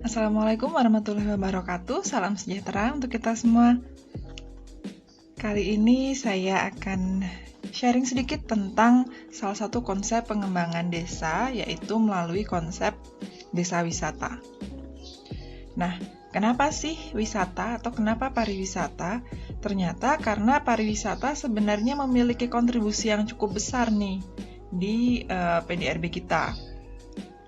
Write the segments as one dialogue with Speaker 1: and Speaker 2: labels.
Speaker 1: Assalamualaikum warahmatullahi wabarakatuh. Salam sejahtera untuk kita semua. Kali ini saya akan sharing sedikit tentang salah satu konsep pengembangan desa, yaitu melalui konsep desa wisata. Nah, kenapa sih wisata atau kenapa pariwisata? Ternyata karena pariwisata sebenarnya memiliki kontribusi yang cukup besar nih di PDRB kita.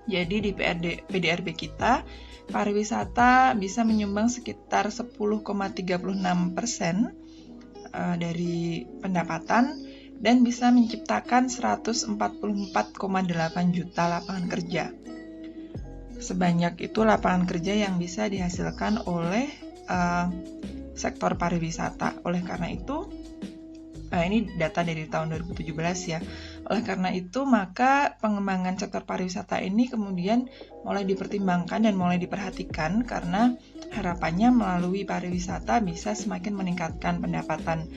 Speaker 1: Jadi di PDRB kita, pariwisata bisa menyumbang sekitar 10,36% dari pendapatan dan bisa menciptakan 144,8 juta lapangan kerja. Sebanyak itu lapangan kerja yang bisa dihasilkan oleh sektor pariwisata. Oleh karena itu, ini data dari tahun 2017 ya. Oleh karena itu, maka pengembangan sektor pariwisata ini kemudian mulai dipertimbangkan dan mulai diperhatikan karena harapannya melalui pariwisata bisa semakin meningkatkan pendapatan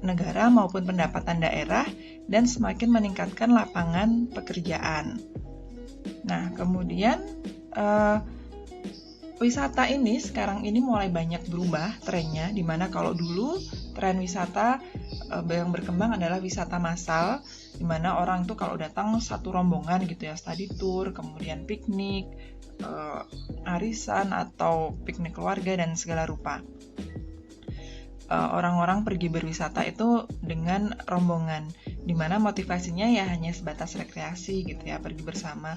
Speaker 1: negara maupun pendapatan daerah dan semakin meningkatkan lapangan pekerjaan. Nah, kemudian wisata ini sekarang ini mulai banyak berubah trennya, dimana kalau dulu tren wisata yang berkembang adalah wisata massal, dimana orang itu kalau datang satu rombongan gitu ya, study tour, kemudian piknik, arisan atau piknik keluarga dan segala rupa. Orang-orang pergi berwisata itu dengan rombongan, dimana motivasinya ya hanya sebatas rekreasi gitu ya, pergi bersama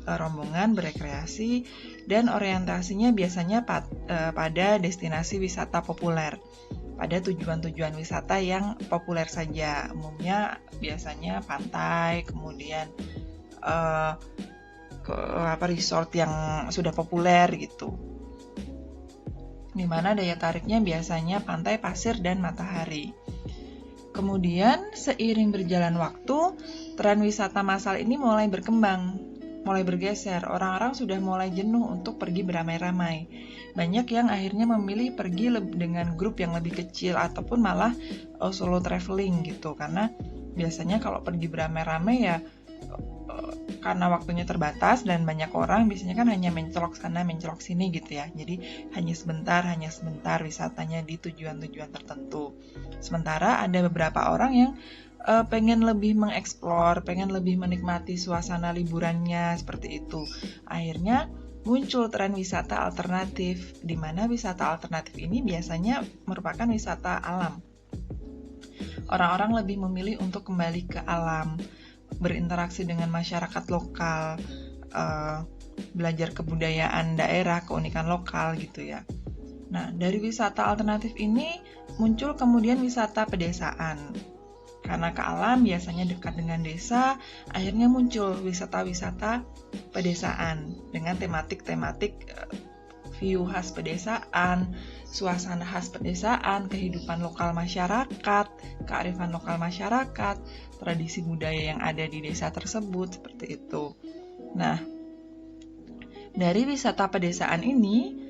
Speaker 1: rombongan berekreasi dan orientasinya biasanya pada destinasi wisata populer, pada tujuan-tujuan wisata yang populer saja, umumnya biasanya pantai, kemudian resort yang sudah populer gitu, dimana daya tariknya biasanya pantai, pasir, dan matahari. Kemudian seiring berjalan waktu, tren wisata massal ini mulai berkembang, mulai bergeser. Orang-orang sudah mulai jenuh untuk pergi beramai-ramai. Banyak yang akhirnya memilih pergi dengan grup yang lebih kecil ataupun malah solo traveling gitu. Karena biasanya kalau pergi beramai-ramai ya karena waktunya terbatas dan banyak orang, biasanya kan hanya mencolok sana mencolok sini gitu ya. Jadi hanya sebentar wisatanya di tujuan-tujuan tertentu. Sementara ada beberapa orang yang pengen lebih mengeksplor, pengen lebih menikmati suasana liburannya seperti itu. Akhirnya muncul tren wisata alternatif, di mana wisata alternatif ini biasanya merupakan wisata alam. Orang-orang lebih memilih untuk kembali ke alam, berinteraksi dengan masyarakat lokal, belajar kebudayaan daerah, keunikan lokal gitu ya. Nah, dari wisata alternatif ini muncul kemudian wisata pedesaan. Karena ke alam biasanya dekat dengan desa, akhirnya muncul wisata-wisata pedesaan dengan tematik-tematik view khas pedesaan, suasana khas pedesaan, kehidupan lokal masyarakat, kearifan lokal masyarakat, tradisi budaya yang ada di desa tersebut, seperti itu. Nah, dari wisata pedesaan ini,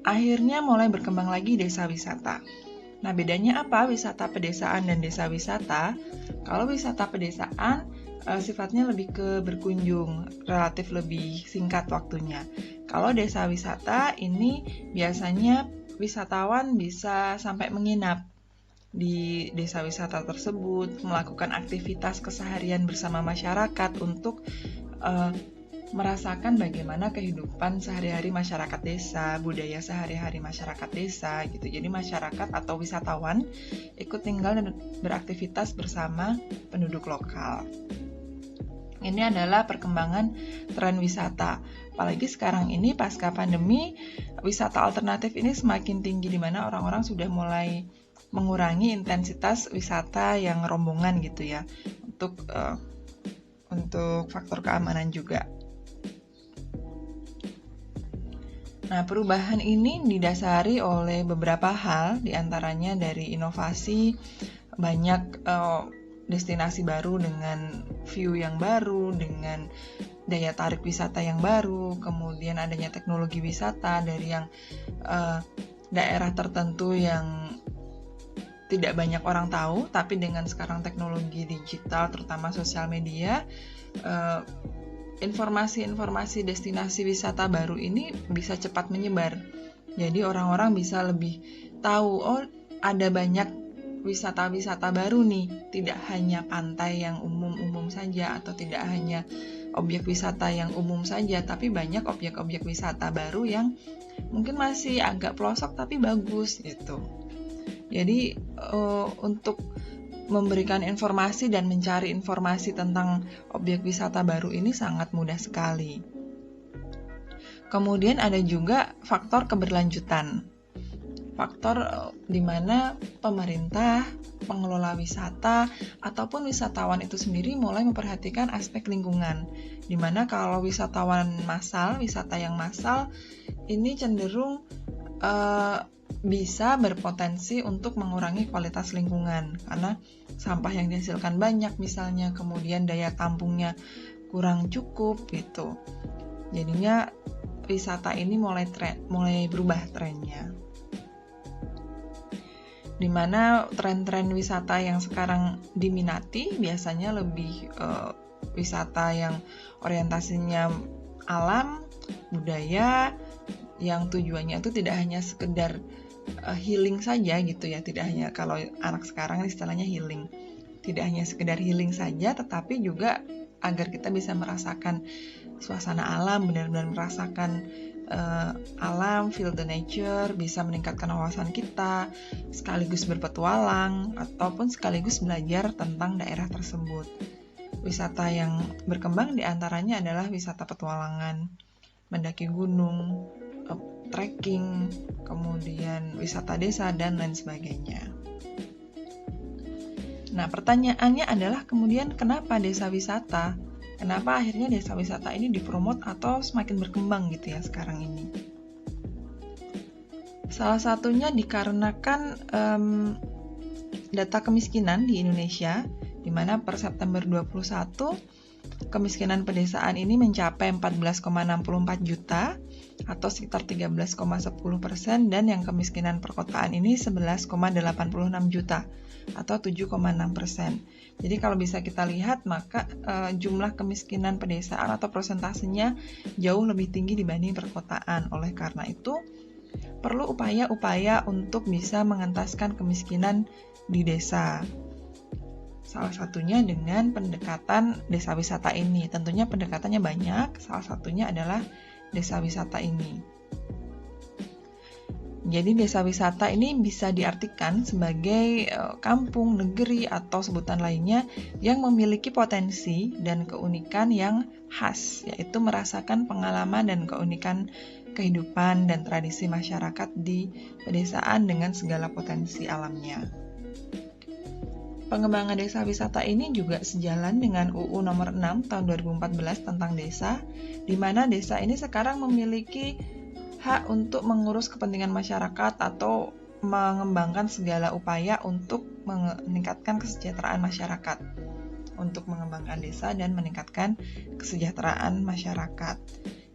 Speaker 1: akhirnya mulai berkembang lagi desa wisata. Nah, bedanya apa wisata pedesaan dan desa wisata? Kalau wisata pedesaan sifatnya lebih ke berkunjung, relatif lebih singkat waktunya. Kalau desa wisata ini biasanya wisatawan bisa sampai menginap di desa wisata tersebut, melakukan aktivitas keseharian bersama masyarakat untuk merasakan bagaimana kehidupan sehari-hari masyarakat desa, budaya sehari-hari masyarakat desa gitu. Jadi masyarakat atau wisatawan ikut tinggal dan beraktivitas bersama penduduk lokal. Ini adalah perkembangan tren wisata. Apalagi sekarang ini pasca pandemi, wisata alternatif ini semakin tinggi, di mana orang-orang sudah mulai mengurangi intensitas wisata yang rombongan gitu ya, untuk faktor keamanan juga. Nah, perubahan ini didasari oleh beberapa hal, diantaranya dari inovasi, banyak destinasi baru dengan view yang baru, dengan daya tarik wisata yang baru, kemudian adanya teknologi wisata dari yang daerah tertentu yang tidak banyak orang tahu, tapi dengan sekarang teknologi digital, terutama sosial media, informasi-informasi destinasi wisata baru ini bisa cepat menyebar. Jadi orang-orang bisa lebih tahu, oh ada banyak wisata-wisata baru nih, tidak hanya pantai yang umum-umum saja atau tidak hanya objek wisata yang umum saja, tapi banyak objek-objek wisata baru yang mungkin masih agak pelosok tapi bagus gitu. Jadi untuk memberikan informasi dan mencari informasi tentang objek wisata baru ini sangat mudah sekali. Kemudian ada juga faktor keberlanjutan. Faktor di mana pemerintah, pengelola wisata, ataupun wisatawan itu sendiri mulai memperhatikan aspek lingkungan. Di mana kalau wisatawan massal, wisata yang massal, ini cenderung bisa berpotensi untuk mengurangi kualitas lingkungan. Karena sampah yang dihasilkan banyak misalnya, kemudian daya tampungnya kurang cukup gitu. Jadinya wisata ini mulai berubah trennya. Dimana tren-tren wisata yang sekarang diminati biasanya lebih wisata yang orientasinya alam, budaya, yang tujuannya itu tidak hanya sekedar healing saja gitu ya, tidak hanya kalau anak sekarang istilahnya healing, tidak hanya sekedar healing saja, tetapi juga agar kita bisa merasakan suasana alam, benar-benar merasakan alam, feel the nature, bisa meningkatkan wawasan kita, sekaligus berpetualang, ataupun sekaligus belajar tentang daerah tersebut. Wisata yang berkembang diantaranya adalah wisata petualangan, mendaki gunung, trekking, kemudian wisata desa, dan lain sebagainya. Nah, pertanyaannya adalah kemudian kenapa desa wisata? Kenapa akhirnya desa wisata ini dipromot atau semakin berkembang gitu ya sekarang ini? Salah satunya dikarenakan data kemiskinan di Indonesia, di mana per September 21 kemiskinan pedesaan ini mencapai 14,64 juta atau sekitar 13,10%, dan yang kemiskinan perkotaan ini 11,86 juta atau 7,6%. Jadi kalau bisa kita lihat, maka jumlah kemiskinan pedesaan atau persentasenya jauh lebih tinggi dibanding perkotaan. Oleh karena itu, perlu upaya-upaya untuk bisa mengentaskan kemiskinan di desa. Salah satunya dengan pendekatan desa wisata ini. Tentunya pendekatannya banyak, salah satunya adalah desa wisata ini. Jadi desa wisata ini bisa diartikan sebagai kampung, negeri, atau sebutan lainnya yang memiliki potensi dan keunikan yang khas, yaitu merasakan pengalaman dan keunikan kehidupan dan tradisi masyarakat di pedesaan dengan segala potensi alamnya. Pengembangan desa wisata ini juga sejalan dengan UU nomor 6 tahun 2014 tentang desa, di mana desa ini sekarang memiliki hak untuk mengurus kepentingan masyarakat atau mengembangkan segala upaya untuk meningkatkan kesejahteraan masyarakat, untuk mengembangkan desa dan meningkatkan kesejahteraan masyarakat.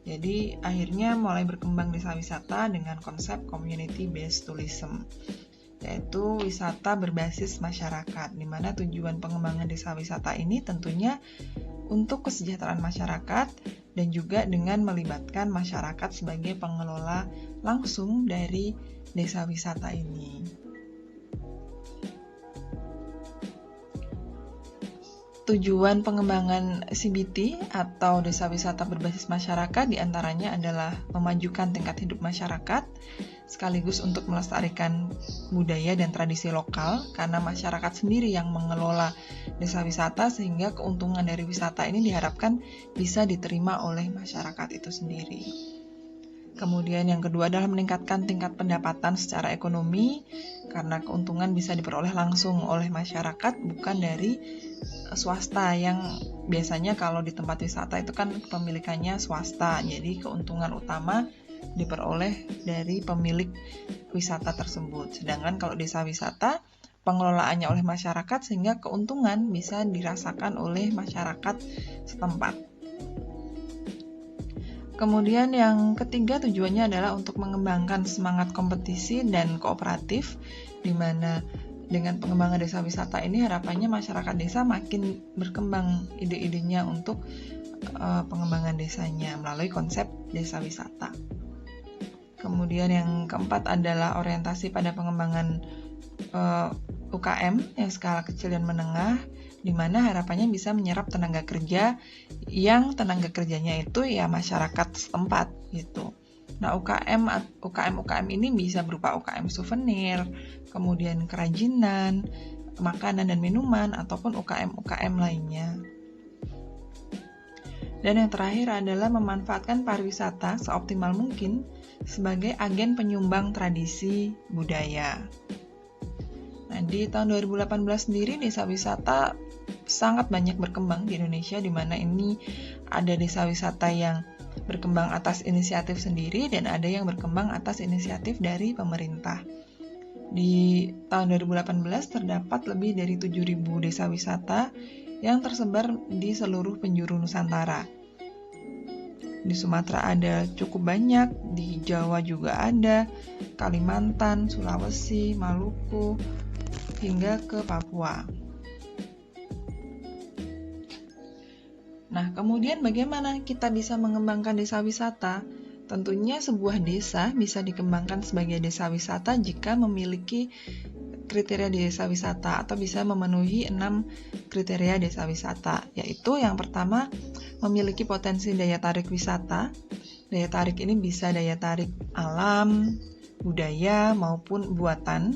Speaker 1: Jadi akhirnya mulai berkembang desa wisata dengan konsep community based tourism, yaitu wisata berbasis masyarakat, di mana tujuan pengembangan desa wisata ini tentunya untuk kesejahteraan masyarakat dan juga dengan melibatkan masyarakat sebagai pengelola langsung dari desa wisata ini. Tujuan pengembangan CBT atau desa wisata berbasis masyarakat diantaranya adalah memajukan tingkat hidup masyarakat, sekaligus untuk melestarikan budaya dan tradisi lokal, karena masyarakat sendiri yang mengelola desa wisata, sehingga keuntungan dari wisata ini diharapkan bisa diterima oleh masyarakat itu sendiri. Kemudian yang kedua adalah meningkatkan tingkat pendapatan secara ekonomi, karena keuntungan bisa diperoleh langsung oleh masyarakat, bukan dari swasta, yang biasanya kalau di tempat wisata itu kan kepemilikannya swasta, jadi keuntungan utama diperoleh dari pemilik wisata tersebut. Sedangkan kalau desa wisata, pengelolaannya oleh masyarakat, sehingga keuntungan bisa dirasakan oleh masyarakat setempat. Kemudian yang ketiga tujuannya adalah untuk mengembangkan semangat kompetisi dan kooperatif, di mana dengan pengembangan desa wisata ini harapannya masyarakat desa makin berkembang ide-idenya untuk pengembangan desanya melalui konsep desa wisata. Kemudian yang keempat adalah orientasi pada pengembangan UKM yang skala kecil dan menengah, di mana harapannya bisa menyerap tenaga kerja yang tenaga kerjanya itu ya masyarakat setempat gitu. Nah, UKM ini bisa berupa UKM souvenir, kemudian kerajinan, makanan dan minuman, ataupun UKM lainnya. Dan yang terakhir adalah memanfaatkan pariwisata seoptimal mungkin sebagai agen penyumbang tradisi budaya. Nah, di tahun 2018 sendiri desa wisata sangat banyak berkembang di Indonesia, di mana ini ada desa wisata yang berkembang atas inisiatif sendiri dan ada yang berkembang atas inisiatif dari pemerintah. Di tahun 2018 terdapat lebih dari 7.000 desa wisata yang tersebar di seluruh penjuru Nusantara. Di Sumatera ada cukup banyak, di Jawa juga ada, Kalimantan, Sulawesi, Maluku, hingga ke Papua. Nah, kemudian bagaimana kita bisa mengembangkan desa wisata? Tentunya sebuah desa bisa dikembangkan sebagai desa wisata jika memiliki kriteria desa wisata atau bisa memenuhi 6 kriteria desa wisata, yaitu yang pertama memiliki potensi daya tarik wisata. Daya tarik ini bisa daya tarik alam, budaya maupun buatan.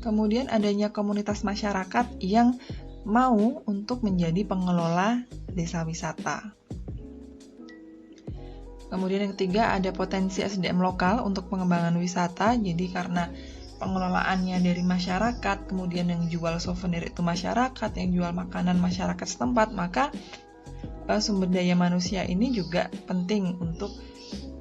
Speaker 1: Kemudian adanya komunitas masyarakat yang mau untuk menjadi pengelola desa wisata. Kemudian yang ketiga ada potensi SDM lokal untuk pengembangan wisata. Jadi karena pengelolaannya dari masyarakat, kemudian yang jual souvenir itu masyarakat, yang jual makanan masyarakat setempat, maka sumber daya manusia ini juga penting untuk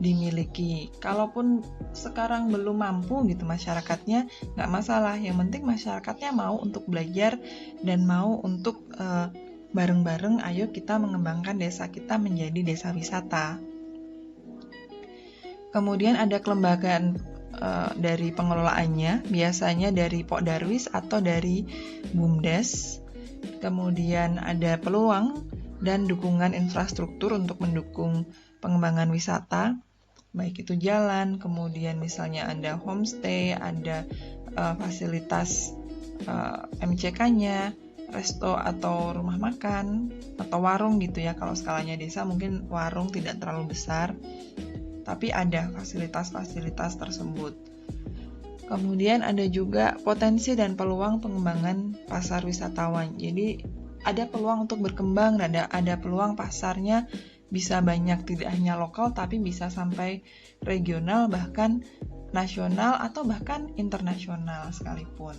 Speaker 1: dimiliki. Kalaupun sekarang belum mampu gitu masyarakatnya, nggak masalah. Yang penting masyarakatnya mau untuk belajar dan mau untuk bareng-bareng ayo kita mengembangkan desa kita menjadi desa wisata. Kemudian ada kelembagaan dari pengelolaannya, biasanya dari Pok Darwis atau dari BUMDes. Kemudian ada peluang dan dukungan infrastruktur untuk mendukung pengembangan wisata, baik itu jalan, kemudian misalnya ada homestay, ada fasilitas MCK-nya, resto atau rumah makan, atau warung gitu ya. Kalau skalanya desa mungkin warung tidak terlalu besar, tapi ada fasilitas-fasilitas tersebut. Kemudian ada juga potensi dan peluang pengembangan pasar wisatawan. Jadi ada peluang untuk berkembang, ada peluang pasarnya bisa banyak, tidak hanya lokal tapi bisa sampai regional, bahkan nasional atau bahkan internasional sekalipun.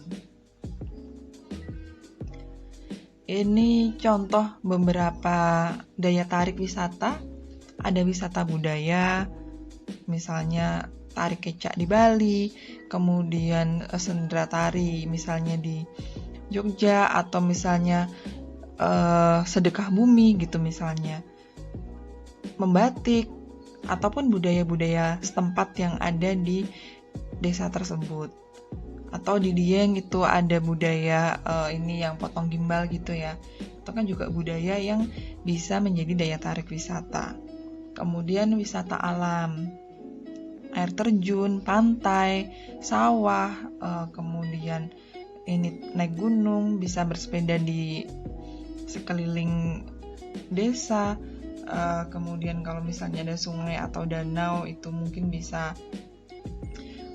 Speaker 1: Ini contoh beberapa daya tarik wisata. Ada wisata budaya, misalnya tari kecak di Bali, kemudian sendera tari misalnya di Jogja, atau misalnya sedekah bumi gitu misalnya, membatik, ataupun budaya-budaya setempat yang ada di desa tersebut. Atau di Dieng itu ada budaya ini yang potong gimbal gitu ya, itu kan juga budaya yang bisa menjadi daya tarik wisata. Kemudian wisata alam, air terjun, pantai, sawah, kemudian ini naik gunung, bisa bersepeda di sekeliling desa, kemudian kalau misalnya ada sungai atau danau itu mungkin bisa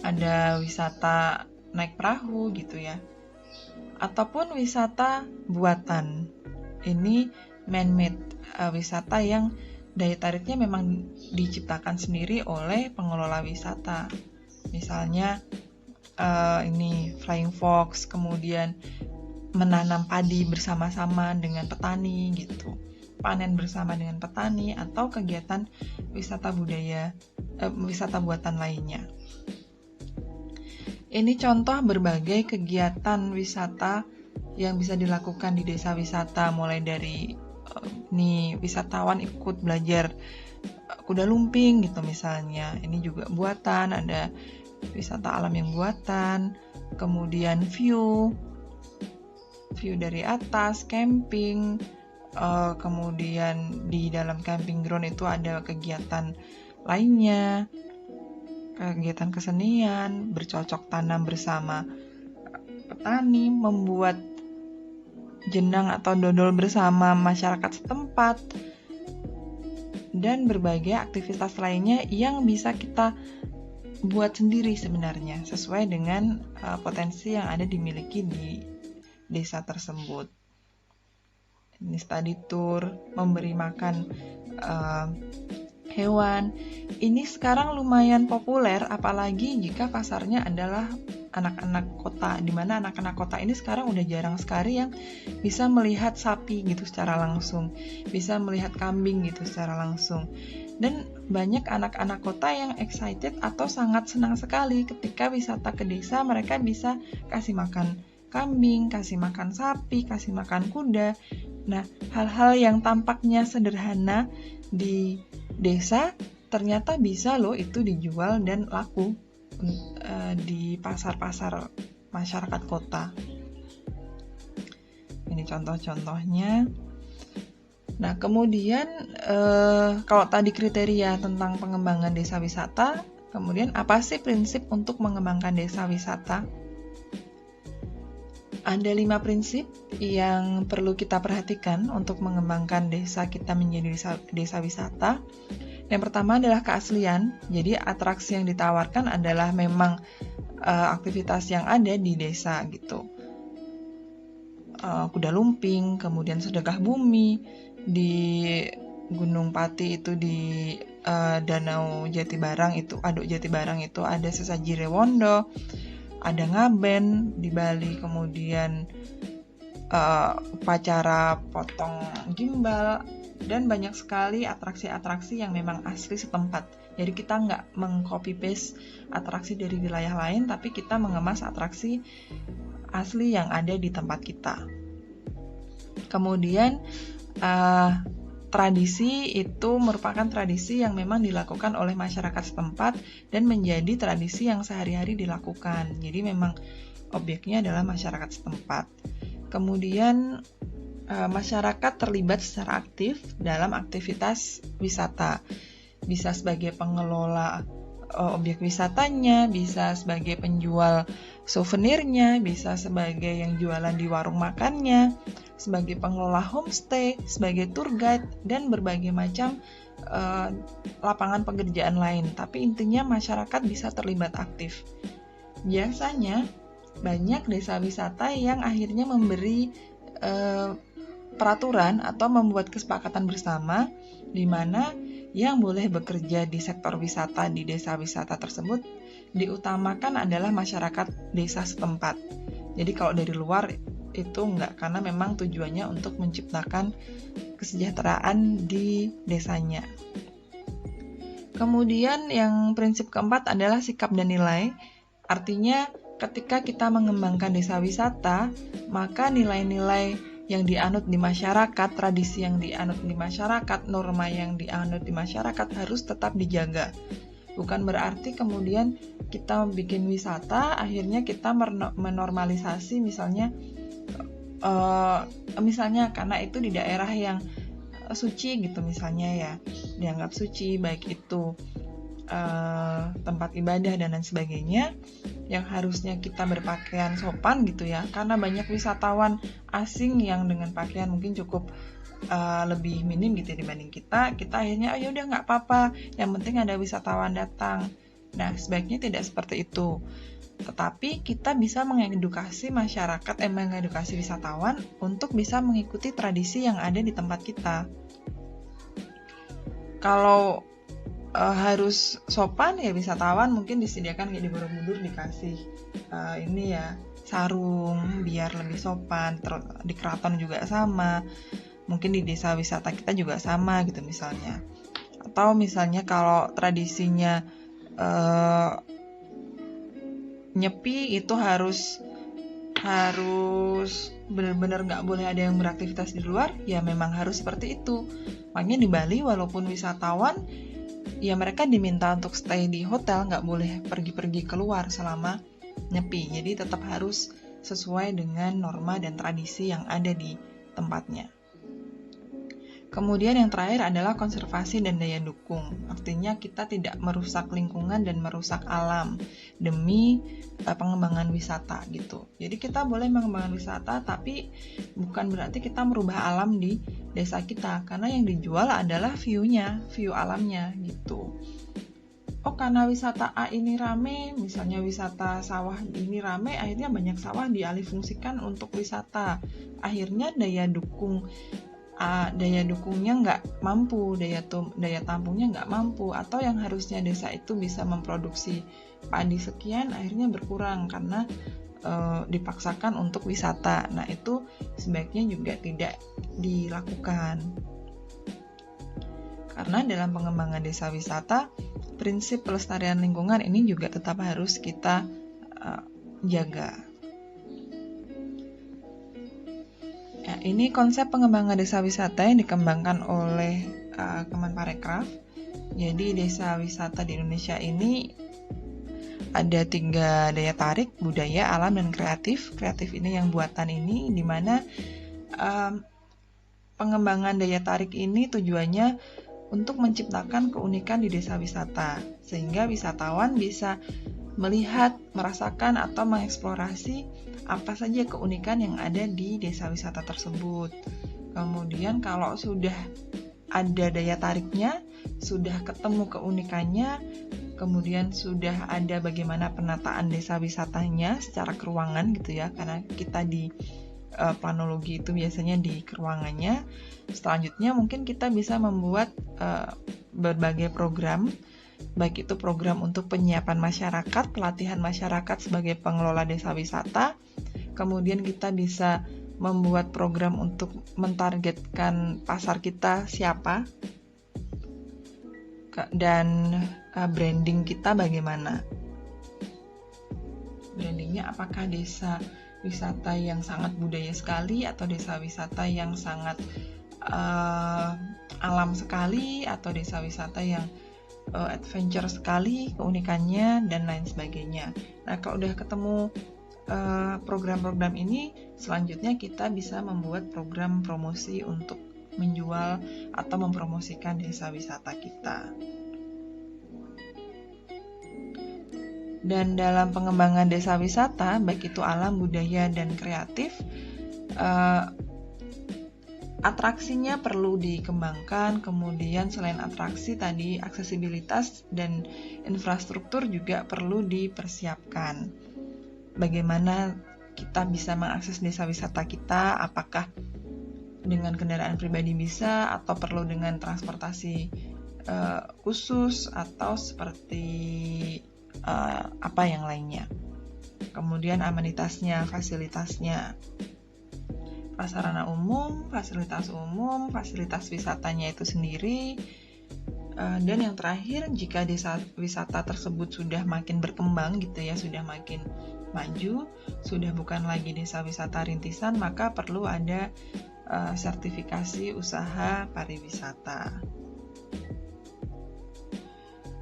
Speaker 1: ada wisata naik perahu gitu ya. Ataupun wisata buatan, ini man-made, wisata yang daya tariknya memang diciptakan sendiri oleh pengelola wisata. Misalnya ini flying fox, kemudian menanam padi bersama-sama dengan petani gitu, panen bersama dengan petani, atau kegiatan wisata budaya, wisata buatan lainnya. Ini contoh berbagai kegiatan wisata yang bisa dilakukan di desa wisata, mulai dari nih wisatawan ikut belajar kuda lumping gitu misalnya, ini juga buatan, ada wisata alam yang buatan, kemudian view dari atas, camping, kemudian di dalam camping ground itu ada kegiatan lainnya, kegiatan kesenian, bercocok tanam bersama petani, membuat jenang atau dodol bersama masyarakat setempat, dan berbagai aktivitas lainnya yang bisa kita buat sendiri sebenarnya sesuai dengan potensi yang ada dimiliki di desa tersebut. Ini study tour, memberi makan hewan. Ini sekarang lumayan populer, apalagi jika pasarnya adalah anak-anak kota, di mana anak-anak kota ini sekarang udah jarang sekali yang bisa melihat sapi gitu secara langsung, bisa melihat kambing gitu secara langsung. Dan banyak anak-anak kota yang excited atau sangat senang sekali ketika wisata ke desa. Mereka bisa kasih makan kambing, kasih makan sapi, kasih makan kuda. Nah, hal-hal yang tampaknya sederhana di desa ternyata bisa loh itu dijual dan laku di pasar-pasar masyarakat kota. Ini contoh-contohnya. Nah, kemudian kalau tadi kriteria tentang pengembangan desa wisata, kemudian apa sih prinsip untuk mengembangkan desa wisata? Ada 5 prinsip yang perlu kita perhatikan untuk mengembangkan desa kita menjadi desa wisata. Yang pertama adalah keaslian, jadi atraksi yang ditawarkan adalah memang aktivitas yang ada di desa gitu. Kuda lumping, kemudian sedekah bumi, di Gunung Pati itu di Danau Jatibarang itu, Aduk Jatibarang itu ada sesaji rewondo, ada ngaben di Bali, kemudian upacara potong gimbal, dan banyak sekali atraksi-atraksi yang memang asli setempat. Jadi kita nggak meng-copy paste atraksi dari wilayah lain, tapi kita mengemas atraksi asli yang ada di tempat kita. Kemudian tradisi itu merupakan tradisi yang memang dilakukan oleh masyarakat setempat dan menjadi tradisi yang sehari-hari dilakukan. Jadi memang objeknya adalah masyarakat setempat. Kemudian masyarakat terlibat secara aktif dalam aktivitas wisata. Bisa sebagai pengelola objek wisatanya, bisa sebagai penjual souvenirnya, bisa sebagai yang jualan di warung makannya, sebagai pengelola homestay, sebagai tour guide, dan berbagai macam lapangan pekerjaan lain. Tapi intinya masyarakat bisa terlibat aktif. Biasanya banyak desa wisata yang akhirnya memberi peraturan atau membuat kesepakatan bersama di mana yang boleh bekerja di sektor wisata di desa wisata tersebut diutamakan adalah masyarakat desa setempat. Jadi kalau dari luar itu enggak, karena memang tujuannya untuk menciptakan kesejahteraan di desanya. Kemudian yang prinsip keempat adalah sikap dan nilai. Artinya ketika kita mengembangkan desa wisata, maka nilai-nilai yang dianut di masyarakat, tradisi yang dianut di masyarakat, norma yang dianut di masyarakat harus tetap dijaga. Bukan berarti kemudian kita bikin wisata, akhirnya kita menormalisasi misalnya karena itu di daerah yang suci gitu misalnya ya, dianggap suci, baik itu tempat ibadah dan lain sebagainya, yang harusnya kita berpakaian sopan gitu ya, karena banyak wisatawan asing yang dengan pakaian mungkin cukup lebih minim gitu dibanding kita akhirnya ya udah nggak apa-apa, yang penting ada wisatawan datang. Nah, sebaiknya tidak seperti itu, tetapi kita bisa mengedukasi masyarakat, mengedukasi wisatawan untuk bisa mengikuti tradisi yang ada di tempat kita. Kalau harus sopan ya, wisatawan mungkin disediakan kayak di Borobudur dikasih ini ya sarung biar lebih sopan. Di keraton juga sama, mungkin di desa wisata kita juga sama gitu misalnya. Atau misalnya kalau tradisinya nyepi itu harus benar-benar nggak boleh ada yang beraktivitas di luar, ya memang harus seperti itu. Makanya di Bali walaupun wisatawan ya mereka diminta untuk stay di hotel, nggak boleh pergi-pergi keluar selama nyepi. Jadi tetap harus sesuai dengan norma dan tradisi yang ada di tempatnya. Kemudian yang terakhir adalah konservasi dan daya dukung. Artinya kita tidak merusak lingkungan dan merusak alam demi pengembangan wisata gitu. Jadi kita boleh mengembangkan wisata, tapi bukan berarti kita merubah alam di desa kita, karena yang dijual adalah view-nya, view alamnya gitu. Oh, karena wisata A ini rame, misalnya wisata sawah ini rame, akhirnya banyak sawah dialihfungsikan untuk wisata. Akhirnya daya dukungnya nggak mampu, daya tampungnya nggak mampu, atau yang harusnya desa itu bisa memproduksi padi sekian akhirnya berkurang karena dipaksakan untuk wisata. Nah, itu sebaiknya juga tidak dilakukan. Karena dalam pengembangan desa wisata, prinsip pelestarian lingkungan ini juga tetap harus kita jaga. Ya, ini konsep pengembangan desa wisata yang dikembangkan oleh Kemenparekraf. Jadi desa wisata di Indonesia ini ada 3 daya tarik: budaya, alam, dan kreatif. Kreatif ini yang buatan ini, di mana pengembangan daya tarik ini tujuannya untuk menciptakan keunikan di desa wisata, sehingga wisatawan bisa melihat, merasakan, atau mengeksplorasi apa saja keunikan yang ada di desa wisata tersebut. Kemudian kalau sudah ada daya tariknya, sudah ketemu keunikannya, kemudian sudah ada bagaimana penataan desa wisatanya secara keruangan gitu ya, karena kita di planologi itu biasanya di keruangannya. Selanjutnya mungkin kita bisa membuat berbagai program, baik itu program untuk penyiapan masyarakat, pelatihan masyarakat sebagai pengelola desa wisata. Kemudian kita bisa membuat program untuk mentargetkan pasar kita siapa, dan branding kita bagaimana. Brandingnya apakah desa wisata yang sangat budaya sekali, atau desa wisata yang sangat alam sekali, atau desa wisata yang adventure sekali keunikannya, dan lain sebagainya. Nah, kalau udah ketemu program-program ini, selanjutnya kita bisa membuat program promosi untuk menjual atau mempromosikan desa wisata kita. Dan dalam pengembangan desa wisata, baik itu alam, budaya, dan kreatif, atraksinya perlu dikembangkan. Kemudian selain atraksi tadi, aksesibilitas dan infrastruktur juga perlu dipersiapkan. Bagaimana kita bisa mengakses desa wisata kita, apakah dengan kendaraan pribadi bisa, atau perlu dengan transportasi khusus, atau seperti apa yang lainnya. Kemudian amenitasnya, fasilitasnya, prasarana umum, fasilitas wisatanya itu sendiri. Dan yang terakhir, jika desa wisata tersebut sudah makin berkembang gitu ya, sudah makin maju, sudah bukan lagi desa wisata rintisan, maka perlu ada sertifikasi usaha pariwisata.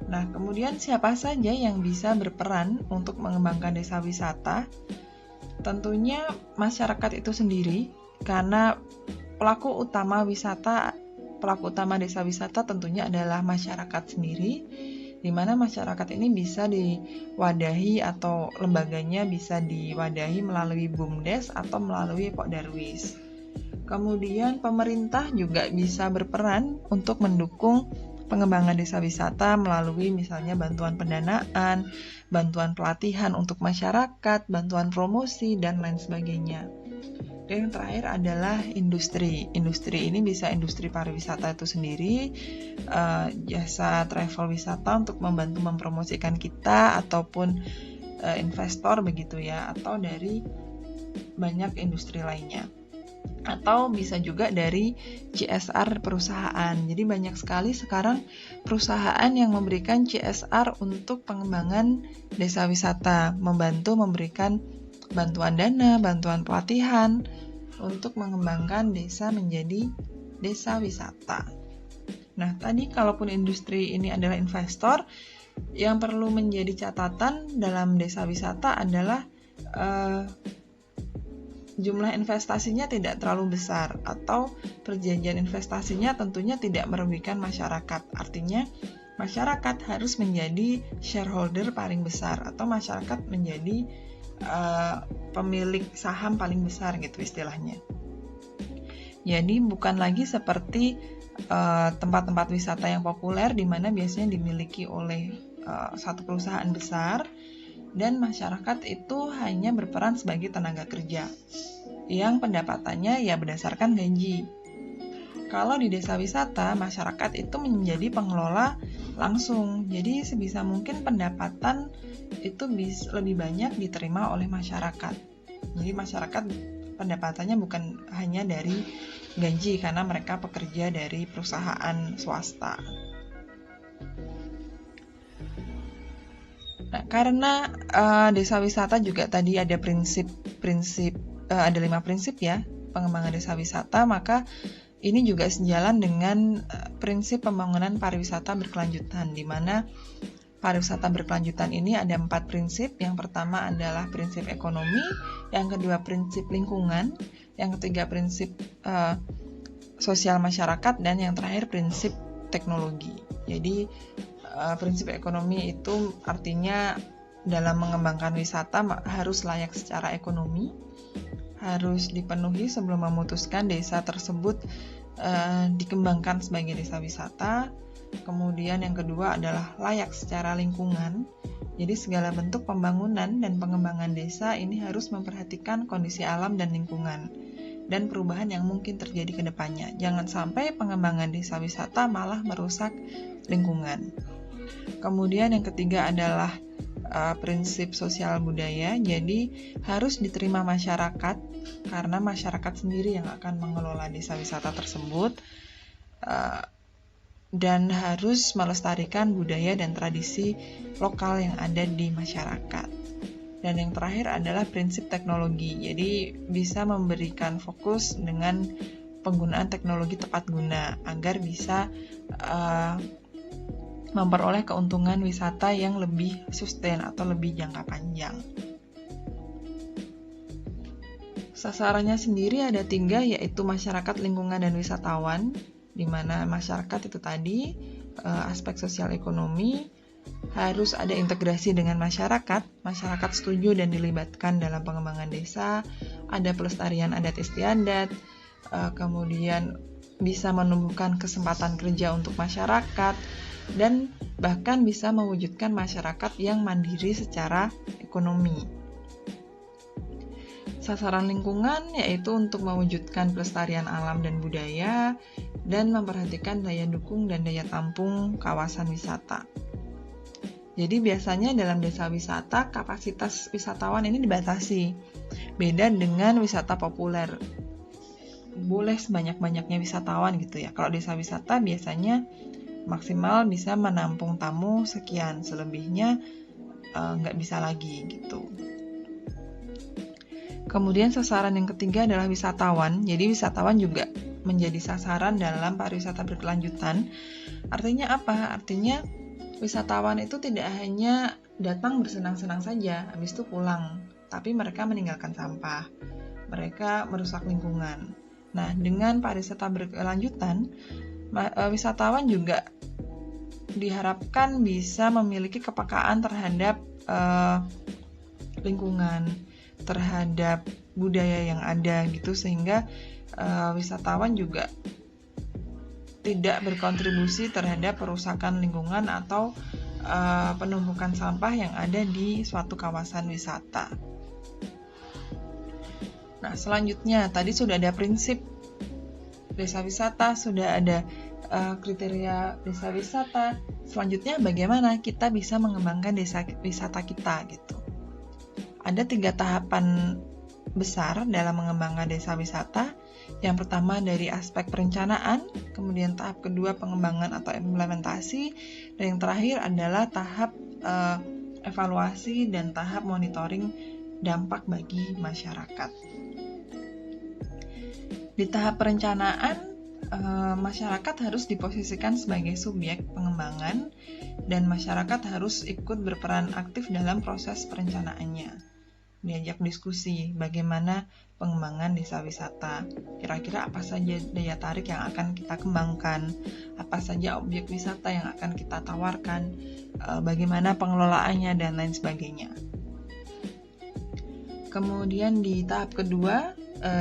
Speaker 1: Nah, kemudian siapa saja yang bisa berperan untuk mengembangkan desa wisata? Tentunya masyarakat itu sendiri, karena pelaku utama desa wisata tentunya adalah masyarakat sendiri, di mana masyarakat ini bisa diwadahi atau lembaganya bisa diwadahi melalui BUMDes atau melalui Pokdarwis. Kemudian pemerintah juga bisa berperan untuk mendukung pengembangan desa wisata melalui misalnya bantuan pendanaan, bantuan pelatihan untuk masyarakat, bantuan promosi, dan lain sebagainya. Dan yang terakhir adalah industri. Industri ini bisa industri pariwisata itu sendiri, jasa travel wisata untuk membantu mempromosikan kita, ataupun investor begitu ya, atau dari banyak industri lainnya. Atau bisa juga dari CSR perusahaan. Jadi banyak sekali sekarang perusahaan yang memberikan CSR untuk pengembangan desa wisata, membantu memberikan bantuan dana, bantuan pelatihan untuk mengembangkan desa menjadi desa wisata. Nah, tadi kalaupun industri ini adalah investor, yang perlu menjadi catatan dalam desa wisata adalah jumlah investasinya tidak terlalu besar atau perjanjian investasinya tentunya tidak merugikan masyarakat. Artinya masyarakat harus menjadi shareholder paling besar atau masyarakat menjadi pemilik saham paling besar gitu istilahnya. Jadi bukan lagi seperti tempat-tempat wisata yang populer di mana biasanya dimiliki oleh satu perusahaan besar dan masyarakat itu hanya berperan sebagai tenaga kerja yang pendapatannya ya berdasarkan gaji. Kalau di desa wisata, masyarakat itu menjadi pengelola langsung. Jadi sebisa mungkin pendapatan itu lebih banyak diterima oleh masyarakat. Jadi masyarakat pendapatannya bukan hanya dari gaji karena mereka pekerja dari perusahaan swasta. Nah, karena desa wisata juga tadi ada ada 5 prinsip ya pengembangan desa wisata, maka ini juga sejalan dengan prinsip pembangunan pariwisata berkelanjutan, di mana pariwisata berkelanjutan ini ada 4 prinsip. Yang pertama adalah prinsip ekonomi, yang kedua prinsip lingkungan, yang ketiga prinsip sosial masyarakat, dan yang terakhir prinsip teknologi. Jadi prinsip ekonomi itu artinya dalam mengembangkan wisata harus layak secara ekonomi, harus dipenuhi sebelum memutuskan desa tersebut dikembangkan sebagai desa wisata. Kemudian yang kedua adalah layak secara lingkungan. Jadi segala bentuk pembangunan dan pengembangan desa ini harus memperhatikan kondisi alam dan lingkungan dan perubahan yang mungkin terjadi ke depannya. Jangan sampai pengembangan desa wisata malah merusak lingkungan. Kemudian yang ketiga adalah prinsip sosial budaya. Jadi harus diterima masyarakat karena masyarakat sendiri yang akan mengelola desa wisata tersebut, dan harus melestarikan budaya dan tradisi lokal yang ada di masyarakat. Dan yang terakhir adalah prinsip teknologi. Jadi bisa memberikan fokus dengan penggunaan teknologi tepat guna agar bisa memperoleh keuntungan wisata yang lebih sustain atau lebih jangka panjang. Sasarannya sendiri ada 3, yaitu masyarakat, lingkungan, dan wisatawan, di mana masyarakat itu tadi aspek sosial ekonomi harus ada integrasi dengan masyarakat setuju dan dilibatkan dalam pengembangan desa, ada pelestarian adat istiadat, kemudian bisa menumbuhkan kesempatan kerja untuk masyarakat, dan bahkan bisa mewujudkan masyarakat yang mandiri secara ekonomi. Sasaran lingkungan yaitu untuk mewujudkan pelestarian alam dan budaya dan memperhatikan daya dukung dan daya tampung kawasan wisata. Jadi biasanya dalam desa wisata kapasitas wisatawan ini dibatasi. Beda dengan wisata populer. Boleh sebanyak-banyaknya wisatawan gitu ya. Kalau desa wisata biasanya maksimal bisa menampung tamu sekian, selebihnya nggak bisa lagi gitu. Kemudian sasaran yang ketiga adalah wisatawan. Jadi wisatawan juga menjadi sasaran dalam pariwisata berkelanjutan. Artinya apa? Artinya wisatawan itu tidak hanya datang bersenang-senang saja, habis itu pulang, tapi mereka meninggalkan sampah, mereka merusak lingkungan. Nah, dengan pariwisata berkelanjutan, wisatawan juga diharapkan bisa memiliki kepekaan terhadap lingkungan, terhadap budaya yang ada gitu, sehingga wisatawan juga tidak berkontribusi terhadap perusakan lingkungan atau penumpukan sampah yang ada di suatu kawasan wisata. Nah, selanjutnya tadi sudah ada prinsip desa wisata, sudah ada kriteria desa wisata. Selanjutnya bagaimana kita bisa mengembangkan desa wisata kita gitu. Ada 3 tahapan besar dalam mengembangkan desa wisata. Yang pertama dari aspek perencanaan, kemudian tahap kedua pengembangan atau implementasi, dan yang terakhir adalah tahap evaluasi dan tahap monitoring dampak bagi masyarakat. Di tahap perencanaan, masyarakat harus diposisikan sebagai subjek pengembangan dan masyarakat harus ikut berperan aktif dalam proses perencanaannya. diajak diskusi bagaimana pengembangan desa wisata. Kira-kira apa saja daya tarik yang akan kita kembangkan, apa saja objek wisata yang akan kita tawarkan, bagaimana pengelolaannya, dan lain sebagainya. Kemudian di tahap kedua,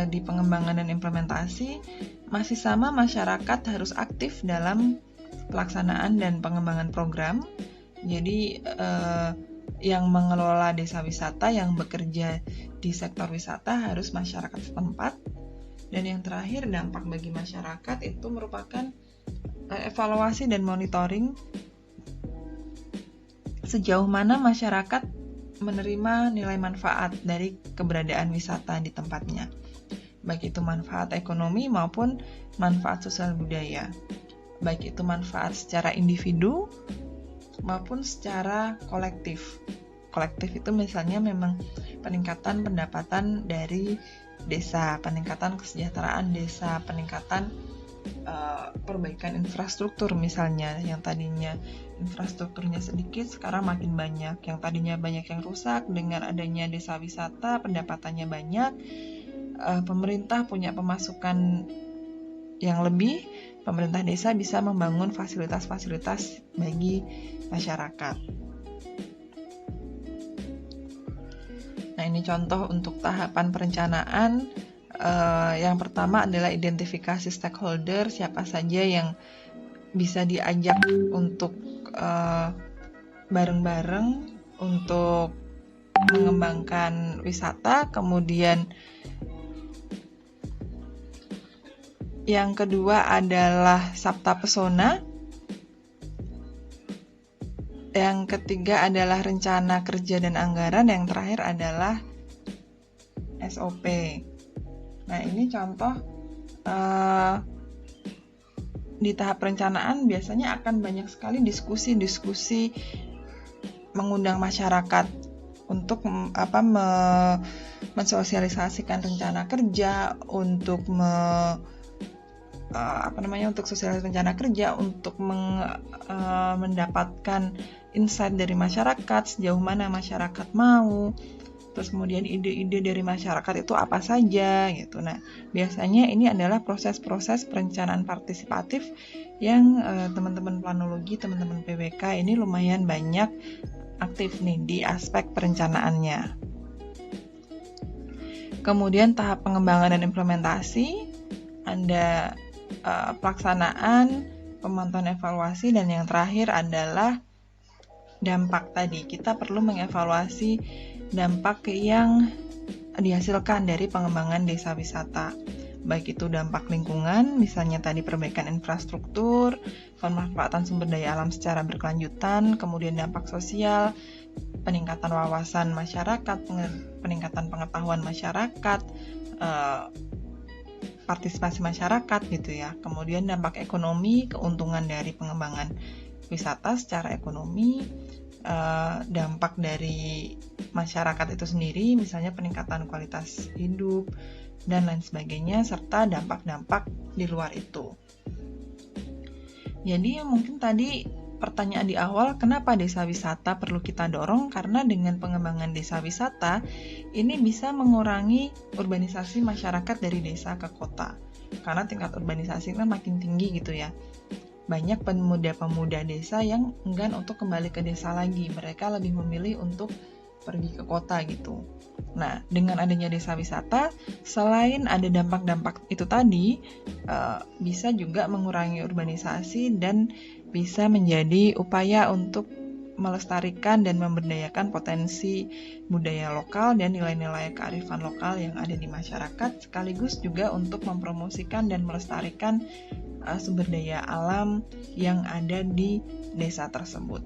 Speaker 1: di pengembangan dan implementasi, masih sama, masyarakat harus aktif dalam pelaksanaan dan pengembangan program. Jadi yang mengelola desa wisata, yang bekerja di sektor wisata harus masyarakat setempat. Dan yang terakhir, dampak bagi masyarakat itu merupakan evaluasi dan monitoring sejauh mana masyarakat menerima nilai manfaat dari keberadaan wisata di tempatnya, baik itu manfaat ekonomi maupun manfaat sosial budaya, baik itu manfaat secara individu maupun secara kolektif. Kolektif itu misalnya memang peningkatan pendapatan dari desa, peningkatan kesejahteraan desa, peningkatan perbaikan infrastruktur misalnya, yang tadinya infrastrukturnya sedikit sekarang makin banyak, yang tadinya banyak yang rusak, dengan adanya desa wisata pendapatannya banyak, pemerintah punya pemasukan yang lebih, pemerintah desa bisa membangun fasilitas-fasilitas bagi masyarakat. Nah, ini contoh untuk tahapan perencanaan. Yang pertama adalah identifikasi stakeholder, siapa saja yang bisa diajak untuk bareng-bareng untuk mengembangkan wisata. Kemudian yang kedua adalah Sabta Pesona. Yang ketiga adalah rencana kerja dan anggaran. Yang terakhir adalah SOP. Nah, ini contoh di tahap perencanaan biasanya akan banyak sekali diskusi-diskusi mengundang masyarakat untuk mensosialisasikan rencana kerja, untuk untuk sosialisasi rencana kerja, untuk mendapatkan insight dari masyarakat, sejauh mana masyarakat mau, terus kemudian ide-ide dari masyarakat itu apa saja gitu. Nah, biasanya ini adalah proses-proses perencanaan partisipatif yang teman-teman planologi, teman-teman PWK ini lumayan banyak aktif nih di aspek perencanaannya. Kemudian tahap pengembangan dan implementasi, ada pelaksanaan, pemantauan, evaluasi, dan yang terakhir adalah dampak tadi. Kita perlu mengevaluasi dampak yang dihasilkan dari pengembangan desa wisata, baik itu dampak lingkungan, misalnya tadi perbaikan infrastruktur, pemanfaatan sumber daya alam secara berkelanjutan, kemudian dampak sosial, peningkatan wawasan masyarakat, peningkatan pengetahuan masyarakat, partisipasi masyarakat gitu ya. Kemudian dampak ekonomi, keuntungan dari pengembangan wisata secara ekonomi, dampak dari masyarakat itu sendiri, misalnya peningkatan kualitas hidup dan lain sebagainya, serta dampak-dampak di luar itu. Jadi mungkin tadi pertanyaan di awal, kenapa desa wisata perlu kita dorong? Karena dengan pengembangan desa wisata ini bisa mengurangi urbanisasi masyarakat dari desa ke kota. Karena tingkat urbanisasi kan makin tinggi gitu ya. Banyak pemuda-pemuda desa yang enggan untuk kembali ke desa lagi. Mereka lebih memilih untuk pergi ke kota gitu. Nah, dengan adanya desa wisata, selain ada dampak-dampak itu tadi, bisa juga mengurangi urbanisasi dan bisa menjadi upaya untuk melestarikan dan memberdayakan potensi budaya lokal dan nilai-nilai kearifan lokal yang ada di masyarakat, sekaligus juga untuk mempromosikan dan melestarikan sumber daya alam yang ada di desa tersebut.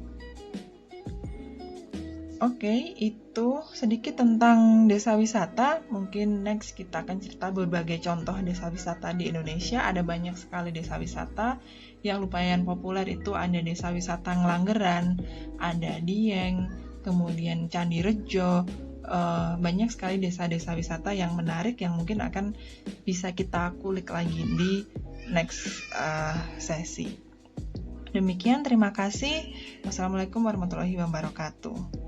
Speaker 1: Oke, itu sedikit tentang desa wisata. Mungkin next kita akan cerita berbagai contoh desa wisata di Indonesia. Ada banyak sekali desa wisata yang lumayan populer, itu ada desa wisata Ngelanggeran, ada Dieng, kemudian Candi Rejo. Banyak sekali desa-desa wisata yang menarik yang mungkin akan bisa kita kulik lagi di next sesi. Demikian, terima kasih. Wassalamualaikum warahmatullahi wabarakatuh.